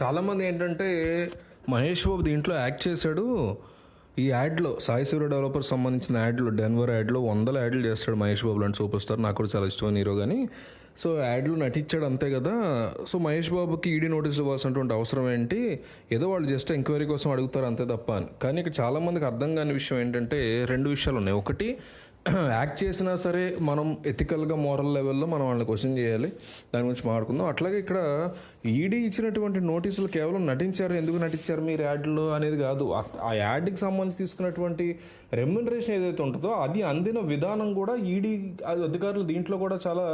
చాలామంది ఏంటంటే మహేష్ బాబు దీంట్లో యాక్ట్ చేశాడు. ఈ యాడ్లో సాయి సూర్య డెవలపర్స్ సంబంధించిన యాడ్లు, డెన్వర్ యాడ్లో వందల యాడ్లు చేస్తాడు మహేష్ బాబు లాంటి సూపర్ స్టార్. నాకు కూడా చాలా ఇష్టమైన హీరో. కానీ సో యాడ్లు నటించాడు అంతే కదా. సో మహేష్ బాబుకి ఈడీ నోటీస్ ఇవ్వాల్సినటువంటి అవసరం ఏంటి? ఏదో వాళ్ళు జస్ట్ ఎంక్వైరీ కోసం అడుగుతారు అంతే తప్ప అని. కానీ ఇక్కడ చాలామందికి అర్థం కాని విషయం ఏంటంటే రెండు విషయాలు ఉన్నాయి. ఒకటి, యాక్ట్ చేసినా సరే మనం ఎథికల్గా మోరల్ లెవెల్లో మనం వాళ్ళని క్వశ్చన్ చేయాలి. దాని గురించి మాట్లాడుకుందాం. అట్లాగే ఇక్కడ ఈడీ ఇచ్చినటువంటి నోటీసులు కేవలం నటించారు, ఎందుకు నటించారు మీరు యాడ్లో అనేది కాదు. ఆ యాడ్కి సంబంధించి తీసుకున్నటువంటి రెమ్యునరేషన్ ఏదైతే ఉంటుందో అది అందిన విధానం కూడా ఈడీ అధికారులు దీంట్లో కూడా చాలా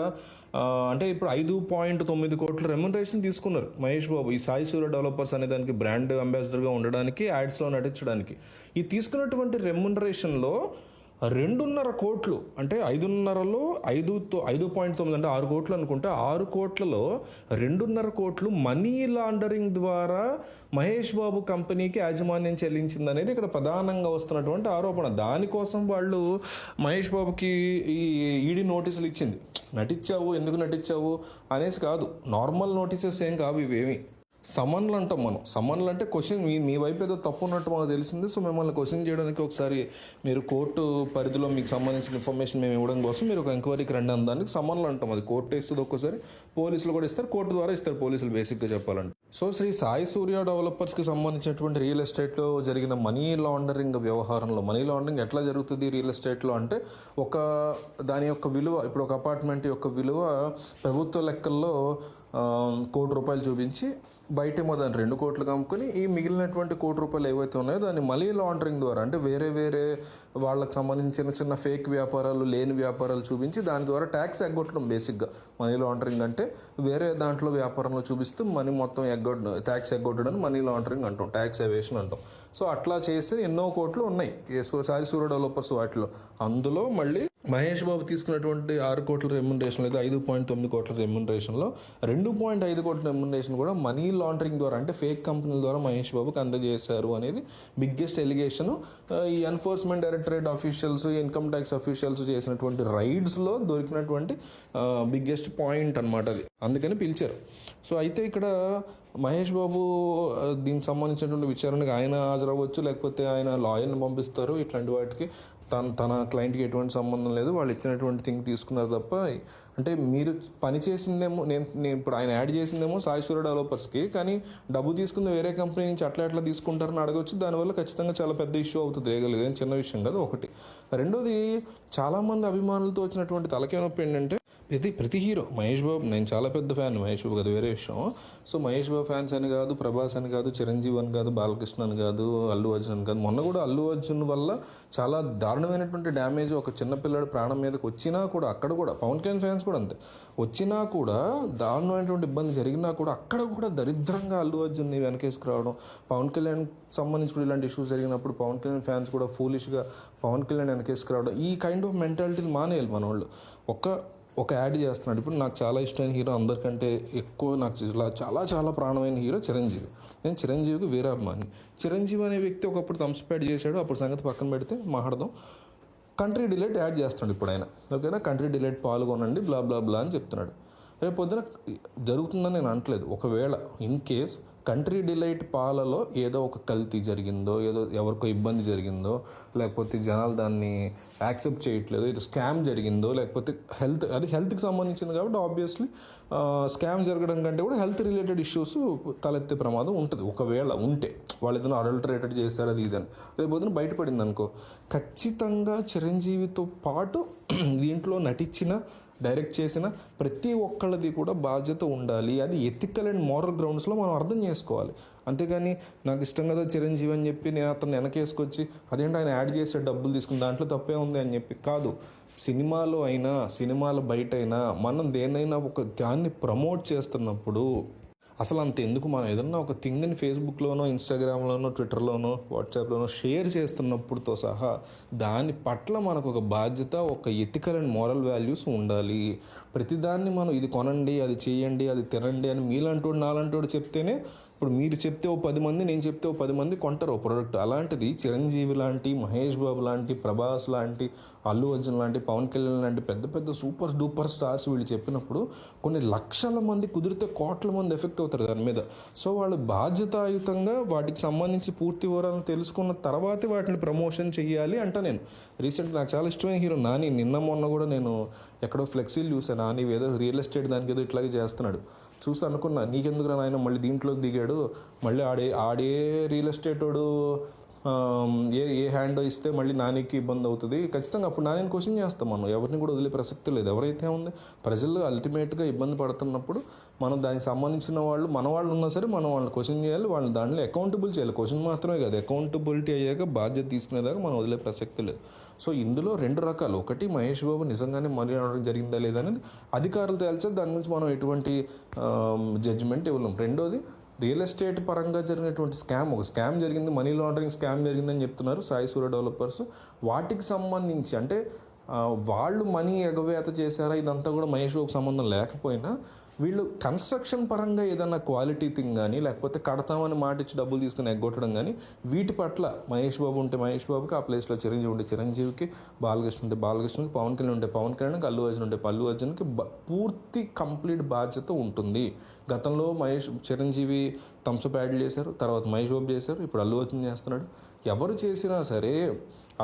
అంటే ఇప్పుడు 5.9 కోట్ల రెమ్యునరేషన్ తీసుకున్నారు మహేష్ బాబు ఈ సాయి సూర్య డెవలపర్స్ అనే దానికి బ్రాండ్ అంబాసిడర్గా ఉండడానికి, యాడ్స్లో నటించడానికి. ఈ తీసుకున్నటువంటి రెమ్యునరేషన్లో 2.5 కోట్లు అంటే 5.5లో 5.9 అంటే 6 కోట్లు అనుకుంటే 6 కోట్లలో 2.5 కోట్లు మనీ లాండరింగ్ ద్వారా మహేష్ బాబు కంపెనీకి యాజమాన్యం చెల్లించింది అనేది ఇక్కడ ప్రధానంగా వస్తున్నటువంటి ఆరోపణ. దానికోసం వాళ్ళు మహేష్ బాబుకి ఈ ఈడీ నోటీసులు ఇచ్చింది. నటించావు, ఎందుకు నటించావు అనేసి కాదు. నార్మల్ నోటీసెస్ ఏం కావు ఇవేమి. సమన్లు అంటాం మనం. సమన్లు అంటే క్వశ్చన్, మీ వైపు ఏదో తప్పు ఉన్నట్టు మాకు తెలిసింది, సో మిమ్మల్ని క్వశ్చన్ చేయడానికి ఒకసారి మీరు కోర్టు పరిధిలో మీకు సంబంధించిన ఇన్ఫర్మేషన్ మేము ఇవ్వడం కోసం మీరు ఒక ఎంక్వైరీకి రండి అనడానికి సమన్లు అంటాం. అది కోర్టు ఇస్తుంది, ఒక్కోసారి పోలీసులు కూడా ఇస్తారు, కోర్టు ద్వారా ఇస్తారు పోలీసులు బేసిక్గా చెప్పాలంటే. సో శ్రీ సాయి సూర్య డెవలపర్స్కి సంబంధించినటువంటి రియల్ ఎస్టేట్లో జరిగిన మనీ లాండరింగ్ వ్యవహారంలో, మనీ లాండరింగ్ ఎట్లా జరుగుతుంది రియల్ ఎస్టేట్లో అంటే దాని యొక్క విలువ, ఇప్పుడు ఒక అపార్ట్మెంట్ యొక్క విలువ ప్రభుత్వ లెక్కల్లో 1 కోటి రూపాయలు చూపించి బయటేమో దాన్ని 2 కోట్లకు అమ్ముకొని ఈ మిగిలినటువంటి 1 కోటి రూపాయలు ఏవైతే ఉన్నాయో దాన్ని మనీ లాండరింగ్ ద్వారా అంటే వేరే వాళ్ళకి సంబంధించిన చిన్న ఫేక్ వ్యాపారాలు, లేని వ్యాపారాలు చూపించి దాని ద్వారా ట్యాక్స్ ఎగ్గొట్టడం. బేసిక్గా మనీ లాండరింగ్ అంటే వేరే దాంట్లో వ్యాపారంలో చూపిస్తూ మనీ మొత్తం ట్యాక్స్ ఎగ్గొట్టడం మనీ లాండరింగ్ అంటాం, ట్యాక్స్ ఎవేషన్ అంటాం. సో అట్లా చేసి ఎన్నో కోట్లు ఉన్నాయి సాయి సూర్య డెవలపర్స్ వాటిలో. అందులో మళ్ళీ మహేష్ బాబు తీసుకున్నటువంటి 6 కోట్ల రెమ్యునరేషన్ లేదా 5.9 కోట్ల రెమ్యునరేషన్లో 2.5 కోట్ల రెమ్యునరేషన్ కూడా మనీ లాండరింగ్ ద్వారా అంటే ఫేక్ కంపెనీల ద్వారా మహేష్ బాబుకి అందజేశారు అనేది బిగ్గెస్ట్ ఎలిగేషన్. ఈ enforcement directorate officials, income tax officials చేసినటువంటి రైడ్స్లో దొరికినటువంటి బిగ్గెస్ట్ పాయింట్ అనమాట అది. అందుకని పిలిచారు. సో అయితే ఇక్కడ మహేష్ బాబు దీనికి సంబంధించినటువంటి విచారణకు ఆయన హాజరవ్వచ్చు, లేకపోతే ఆయన లాయర్ని పంపిస్తారు. ఇట్లాంటి వాటికి తన క్లయింట్కి ఎటువంటి సంబంధం లేదు. వాళ్ళు ఇచ్చినటువంటి థింగ్ తీసుకున్నారు తప్ప. అంటే మీరు పని చేసిందేమో, నేను ఇప్పుడు ఆయన యాడ్ చేసిందేమో సాయి సూర్య డెవలపర్స్కి, కానీ డబ్బు తీసుకుంది వేరే కంపెనీ నుంచి అట్లా తీసుకుంటారని అడగవచ్చు. దానివల్ల ఖచ్చితంగా చాలా పెద్ద ఇష్యూ అవుతుంది. ఏం చిన్న విషయం కాదు. ఒకటి. రెండోది, చాలామంది అభిమానులతో వచ్చినటువంటి తలకే నొప్పి ఏంటంటే ప్రతి హీరో మహేష్ బాబు, నేను చాలా పెద్ద ఫ్యాన్ మహేష్ బాబు, అది వేరే విషయం. సో మహేష్ బాబు ఫ్యాన్స్ అని కాదు, ప్రభాస్ అని కాదు, చిరంజీవి అని కాదు, బాలకృష్ణ అని కాదు, అల్లు అర్జున్ అని కాదు. మొన్న కూడా అల్లు అర్జున్ వల్ల చాలా దారుణమైనటువంటి డ్యామేజ్ ఒక చిన్నపిల్లడి ప్రాణం మీదకి వచ్చినా కూడా, అక్కడ కూడా పవన్ కళ్యాణ్ ఫ్యాన్స్ కూడా అంతే, వచ్చినా కూడా దారుణమైనటువంటి ఇబ్బంది జరిగినా కూడా అక్కడ కూడా దరిద్రంగా అల్లు అర్జున్ని వెనకేసుకురావడం. పవన్ కళ్యాణ్ సంబంధించి కూడా ఇలాంటి ఇష్యూస్ జరిగినప్పుడు పవన్ కళ్యాణ్ ఫ్యాన్స్ కూడా ఫూలిష్గా పవన్ కళ్యాణ్ వెనకేసుకురావడం. ఈ కైండ్ ఆఫ్ మెంటాలిటీని మానేయాలి మన వాళ్ళు. ఒక యాడ్ చేస్తున్నాడు. ఇప్పుడు నాకు చాలా ఇష్టమైన హీరో, అందరికంటే ఎక్కువ నాకు చాలా ప్రాణమైన హీరో చిరంజీవి. నేను చిరంజీవికి వీర అభిమాని. చిరంజీవి అనే వ్యక్తి ఒకప్పుడు థమ్స్ యాడ్ చేశాడు, అప్పుడు సంగతి పక్కన పెడితే మాట్లాడదాం. కంట్రీ డిలైట్ యాడ్ చేస్తున్నాడు ఇప్పుడు ఆయన. ఓకేనా, కంట్రీ డిలైట్ పాల్గొనండి బ్లా బ్లా బ్లా అని చెప్తున్నాడు. రేపు పొద్దున జరుగుతుందని నేను అనట్లేదు. ఒకవేళ ఇన్ కేస్ కంట్రీ డిలైట్ పాలలో ఏదో ఒక కల్తీ జరిగిందో, ఏదో ఎవరికో ఇబ్బంది జరిగిందో, లేకపోతే జనాలు దాన్ని యాక్సెప్ట్ చేయట్లేదు, ఏదో స్కామ్ జరిగిందో, లేకపోతే హెల్త్కి సంబంధించింది కాబట్టి ఆబ్వియస్లీ స్కామ్ జరగడం కంటే కూడా హెల్త్ రిలేటెడ్ ఇష్యూస్ తలెత్తే ప్రమాదం ఉంటుంది. ఒకవేళ ఉంటే వాళ్ళు ఏదైనా అడల్టరేటెడ్ చేశారు అది ఇదని రేపు పొద్దున బయటపడింది అనుకో, ఖచ్చితంగా చిరంజీవితో పాటు దీంట్లో నటించిన, డైరెక్ట్ చేసిన ప్రతి ఒక్కళ్ళది కూడా బాధ్యత ఉండాలి. అది ఎథికల్ అండ్ మోరల్ గ్రౌండ్స్లో మనం అర్థం చేసుకోవాలి. అంతేగాని నాకు ఇష్టం కదా చిరంజీవి అని చెప్పి నేను అతను వెనకేసుకొచ్చి అదేంటి ఆయన యాడ్ చేసే డబ్బులు తీసుకుని దాంట్లో తప్పే ఉంది అని చెప్పి కాదు. సినిమాలో అయినా, సినిమాల బయట అయినా మనం దేన్నైనా ఒక దాన్ని ప్రమోట్ చేస్తున్నప్పుడు అసలు అంత ఎందుకు, మనం ఏదన్నా ఒక థింగ్ని ఫేస్బుక్లోనో, ఇన్స్టాగ్రామ్లోనో, ట్విట్టర్లోనో, వాట్సాప్లోనో షేర్ చేస్తున్నప్పుడుతో సహా దాని పట్ల మనకు ఒక బాధ్యత, ఒక ఎథికల్ అండ్ మోరల్ వాల్యూస్ ఉండాలి. ప్రతిదాన్ని మనం ఇది కొనండి, అది చేయండి, అది తినండి అని మీలంటోడు నాలంటోడు చెప్తేనే, ఇప్పుడు మీరు చెప్తే ఓ 10 మంది, నేను చెప్తే ఓ 10 మంది కొంటారు ఓ ప్రోడక్ట్. అలాంటిది చిరంజీవి లాంటి, మహేష్ బాబు లాంటి, ప్రభాస్ లాంటి, అల్లు అర్జున్ లాంటి, పవన్ కళ్యాణ్ లాంటి పెద్ద పెద్ద సూపర్ డూపర్ స్టార్స్ వీళ్ళు చెప్పినప్పుడు కొన్ని లక్షల మంది, కుదిరితే కోట్ల మంది ఎఫెక్ట్ అవుతారు. అవుతారు దాని మీద. సో వాళ్ళు బాధ్యతాయుతంగా వాటికి సంబంధించి పూర్తి వివరాలను తెలుసుకున్న తర్వాతే వాటిని ప్రమోషన్ చెయ్యాలి అంట. నేను రీసెంట్ నాకు చాలా ఇష్టమైన హీరో నాని, నిన్న మొన్న కూడా నేను ఎక్కడో ఫ్లెక్సీలు చూసాను, నాని ఏదో రియల్ ఎస్టేట్ దానికి ఏదో ఇట్లాగే చేస్తున్నాడు. చూసి అనుకున్నా నీకెందుకు ఆయన మళ్ళీ దీంట్లోకి దిగాడు, మళ్ళీ ఆడే రియల్ ఎస్టేట్ వాడు ఏ హ్యాండ్ ఇస్తే మళ్ళీ నానికి ఇబ్బంది అవుతుంది. ఖచ్చితంగా అప్పుడు నాని క్వశ్చన్ చేస్తాం. మనం ఎవరిని కూడా వదిలే ప్రసక్తి లేదు. ఎవరైతే ఉంది ప్రజలు అల్టిమేట్గా ఇబ్బంది పడుతున్నప్పుడు మనం దానికి సంబంధించిన వాళ్ళు మన వాళ్ళు ఉన్నా సరే మనం వాళ్ళని క్వశ్చన్ చేయాలి, వాళ్ళు దాంట్లో అకౌంటబుల్ చేయాలి. క్వశ్చన్ మాత్రమే కాదు, అకౌంటబిలిటీ అయ్యాక బాధ్యత తీసుకునేదాకా మనం వదిలే ప్రసక్తి లేదు. సో ఇందులో రెండు రకాలు, ఒకటి మహేష్ బాబు నిజంగానే మనీ లాండరింగ్ జరిగిందా లేదా అనేది అధికారులు తేల్చారు, దాని గురించి మనం ఎటువంటి జడ్జిమెంట్ ఇవ్వలేం. రెండోది రియల్ ఎస్టేట్ పరంగా జరిగినటువంటి ఒక స్కామ్ జరిగింది, మనీ లాండరింగ్ స్కామ్ జరిగిందని చెప్తున్నారు సాయి సూర్య డెవలపర్స్. వాటికి సంబంధించి అంటే వాళ్ళు మనీ ఎగవేత చేశారా ఇదంతా కూడా మహేష్ బాబుకి సంబంధం లేకపోయినా వీళ్ళు కన్స్ట్రక్షన్ పరంగా ఏదన్నా క్వాలిటీ థింగ్ కానీ లేకపోతే కడతామని మాట ఇచ్చి డబ్బులు తీసుకుని ఎగ్గొట్టడం కానీ వీటి పట్ల మహేష్ బాబు ఉంటే మహేష్ బాబుకి, ఆ ప్లేస్లో చిరంజీవి ఉంటే చిరంజీవికి, బాలకృష్ణ ఉంటే బాలకృష్ణకి, పవన్ కళ్యాణ్ ఉంటే పవన్ కళ్యాణ్కి, అల్లు అర్జున్ ఉంటే అల్లు అర్జున్కి పూర్తి కంప్లీట్ బాధ్యత ఉంటుంది. గతంలో చిరంజీవి థమ్స్అప్ యాడ్లు చేశారు, తర్వాత మహేష్ బాబు చేశారు, ఇప్పుడు అల్లు అర్జున్ చేస్తున్నాడు. ఎవరు చేసినా సరే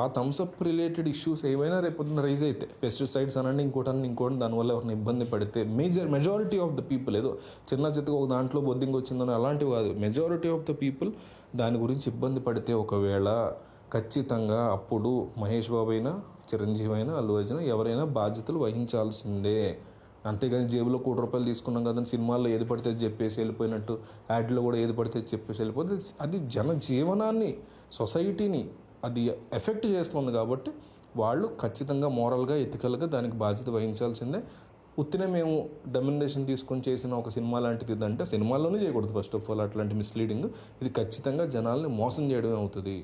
ఆ థమ్స్అప్ రిలేటెడ్ ఇష్యూస్ ఏమైనా రేపొద్దున రైజ్ అయితే, పెస్టిసైడ్స్ అనండి ఇంకోటి దానివల్ల ఎవరిని ఇబ్బంది పడితే మెజారిటీ ఆఫ్ ద పీపుల్, ఏదో చిన్న చిత్తగా ఒక దాంట్లో బొద్దింగ్ వచ్చిందని అలాంటివి కాదు, మెజారిటీ ఆఫ్ ద పీపుల్ దాని గురించి ఇబ్బంది పడితే ఒకవేళ ఖచ్చితంగా అప్పుడు మహేష్ బాబు అయినా, చిరంజీవి అయినా, అల్లు అర్జున్ ఎవరైనా బాధ్యతలు వహించాల్సిందే. అంతేగాని జేబులో ₹1 తీసుకున్నాం కదని సినిమాల్లో ఏది పడితే చెప్పేసి వెళ్ళిపోయినట్టు, యాడ్లో కూడా ఏది పడితే చెప్పేసి వెళ్ళిపోతే అది జనజీవనాన్ని, సొసైటీని అది ఎఫెక్ట్ చేస్తుంది. కాబట్టి వాళ్ళు ఖచ్చితంగా మోరల్గా, ఎథికల్గా దానికి బాధ్యత వహించాల్సిందే. ఉత్తినే మేము డెమినేషన్ తీసుకొని చేసిన ఒక సినిమా లాంటిది ఇదంటే సినిమాల్లోనే చేయకూడదు. ఫస్ట్ ఆఫ్ ఆల్ అట్లాంటి మిస్లీడింగ్, ఇది ఖచ్చితంగా జనాల్ని మోసం చేయడమే అవుతుంది.